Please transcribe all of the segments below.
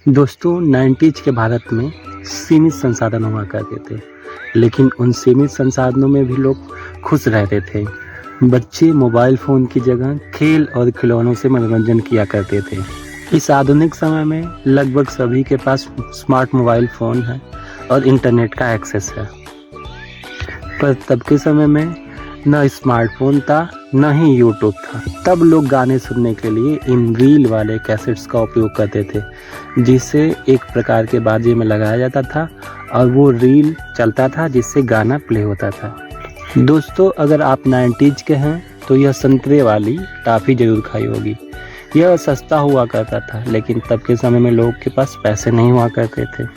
दोस्तों 90s के भारत में सीमित संसाधन हुआ करते थे, लेकिन उन सीमित संसाधनों में भी लोग खुश रहते थे। बच्चे मोबाइल फ़ोन की जगह खेल और खिलौनों से मनोरंजन किया करते थे। इस आधुनिक समय में लगभग सभी के पास स्मार्ट मोबाइल फ़ोन है और इंटरनेट का एक्सेस है। पर तब के समय में न स्मार्टफोन था, न ही यूट्यूब था। तब लोग गाने सुनने के लिए इन रील वाले कैसेट्स का उपयोग करते थे, जिसे एक प्रकार के बाजे में लगाया जाता था और वो रील चलता था जिससे गाना प्ले होता था। दोस्तों, अगर आप 90s के हैं तो यह संतरे वाली टॉफ़ी ज़रूर खाई होगी। यह सस्ता हुआ करता था, लेकिन तब के समय में लोगों के पास पैसे नहीं हुआ करते थे।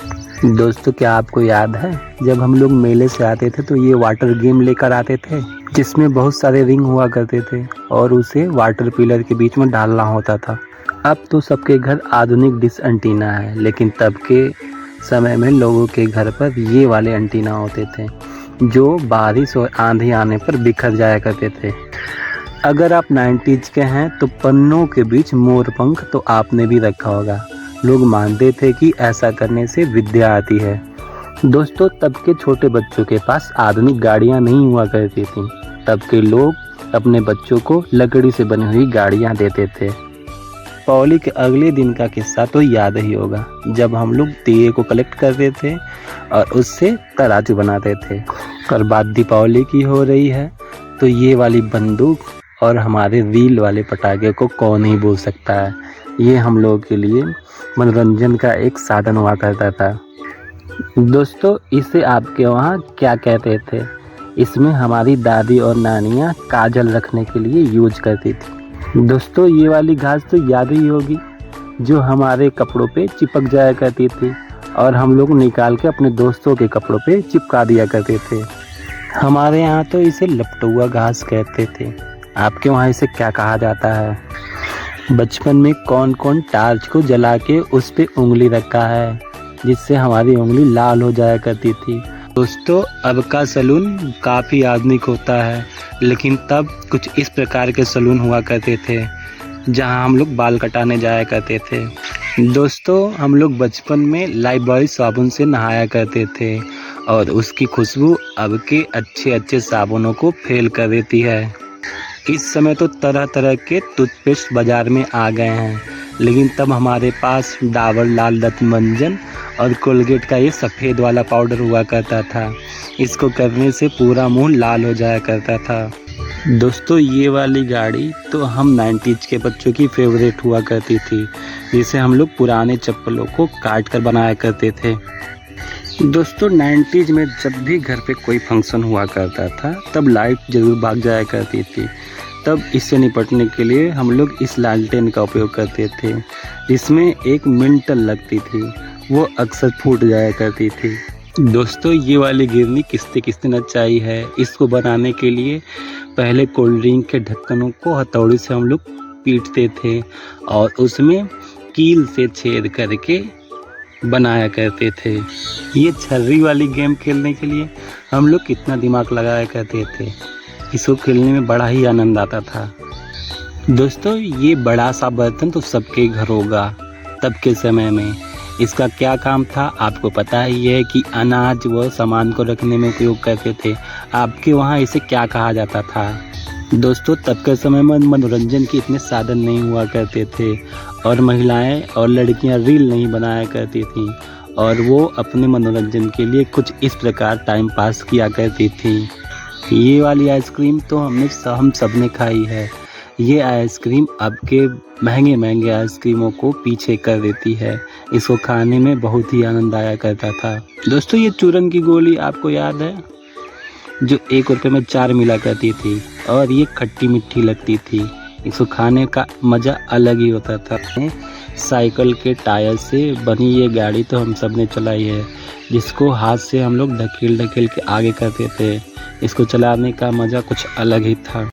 दोस्तों, क्या आपको याद है जब हम लोग मेले से आते थे तो ये वाटर गेम लेकर आते थे, जिसमें बहुत सारे रिंग हुआ करते थे और उसे वाटर पिलर के बीच में डालना होता था। अब तो सबके घर आधुनिक डिश एंटीना है, लेकिन तब के समय में लोगों के घर पर ये वाले एंटीना होते थे जो बारिश और आंधी आने पर बिखर जाया करते थे। अगर आप 90s के हैं तो पन्नों के बीच मोर पंख तो आपने भी रखा होगा। लोग मानते थे कि ऐसा करने से विद्या आती है। दोस्तों, तब के छोटे बच्चों के पास आधुनिक गाड़ियां नहीं हुआ करती थीं। तब के लोग अपने बच्चों को लकड़ी से बनी हुई गाड़ियां देते थे। दीपावली के अगले दिन का किस्सा तो याद ही होगा, जब हम लोग दिए को कलेक्ट करते थे और उससे तराजू बनाते थे। और बात दीपावली की हो रही है तो ये वाली बंदूक और हमारे रील वाले पटाखे को कौन ही भूल सकता है। ये हम लोगों के लिए मनोरंजन का एक साधन हुआ करता था। दोस्तों, इसे आपके वहाँ क्या कहते थे? इसमें हमारी दादी और नानियाँ काजल रखने के लिए यूज करती थी। दोस्तों, ये वाली घास तो याद ही होगी, जो हमारे कपड़ों पे चिपक जाया करती थी और हम लोग निकाल के अपने दोस्तों के कपड़ों पे चिपका दिया करते थे। हमारे यहाँ तो इसे लपटुआ घास कहते थे। आपके वहाँ इसे क्या कहा जाता है? बचपन में कौन कौन टार्च को जला के उस पे उंगली रखा है, जिससे हमारी उंगली लाल हो जाया करती थी। दोस्तों, अब का सैलून काफ़ी आधुनिक होता है, लेकिन तब कुछ इस प्रकार के सैलून हुआ करते थे जहां हम लोग बाल कटाने जाया करते थे। दोस्तों, हम लोग बचपन में लाइफबॉय साबुन से नहाया करते थे और उसकी खुशबू अब के अच्छे अच्छे साबुनों को फेल कर देती है। इस समय तो तरह तरह के टूथपेस्ट बाज़ार में आ गए हैं, लेकिन तब हमारे पास डाबर लाल दंतमंजन और कोलगेट का ये सफ़ेद वाला पाउडर हुआ करता था। इसको करने से पूरा मुंह लाल हो जाया करता था। दोस्तों, ये वाली गाड़ी तो हम 90s के बच्चों की फेवरेट हुआ करती थी, जिसे हम लोग पुराने चप्पलों को काट कर बनाया करते थे। दोस्तों, 90s में जब भी घर पे कोई फंक्शन हुआ करता था तब लाइट ज़रूर भाग जाया करती थी। तब इससे निपटने के लिए हम लोग इस लालटेन का उपयोग करते थे, जिसमें एक मिंटल लगती थी, वो अक्सर फूट जाया करती थी। दोस्तों, ये वाली गिरनी किस्ते किस्ते नचाई है। इसको बनाने के लिए पहले कोल्ड ड्रिंक के ढक्कनों को हथौड़ी से हम लोग पीटते थे और उसमें कील से छेद करके बनाया करते थे। ये छर्री वाली गेम खेलने के लिए हम लोग कितना दिमाग लगाया करते थे। इसको खेलने में बड़ा ही आनंद आता था। दोस्तों, ये बड़ा सा बर्तन तो सबके घर होगा तब के समय में। इसका क्या काम था आपको पता ही है कि अनाज व सामान को रखने में उपयोग करते थे। आपके वहाँ इसे क्या कहा जाता था? दोस्तों, तब के समय में मनोरंजन के इतने साधन नहीं हुआ करते थे और महिलाएं और लड़कियां रील नहीं बनाया करती थीं और वो अपने मनोरंजन के लिए कुछ इस प्रकार टाइम पास किया करती थी। ये वाली आइसक्रीम तो हम सब ने खाई है। ये आइसक्रीम अब के महंगे महंगे आइसक्रीमों को पीछे कर देती है। इसको खाने में बहुत ही आनंद आया करता था। दोस्तों, ये चूरन की गोली आपको याद है, जो 1 रुपये में 4 मिला करती थी और ये खट्टी मीठी लगती थी। इसको खाने का मज़ा अलग ही होता था। साइकिल के टायर से बनी ये गाड़ी तो हम सब ने चलाई है, जिसको हाथ से हम लोग ढकेल ढकेल के आगे करते थे। इसको चलाने का मज़ा कुछ अलग ही था।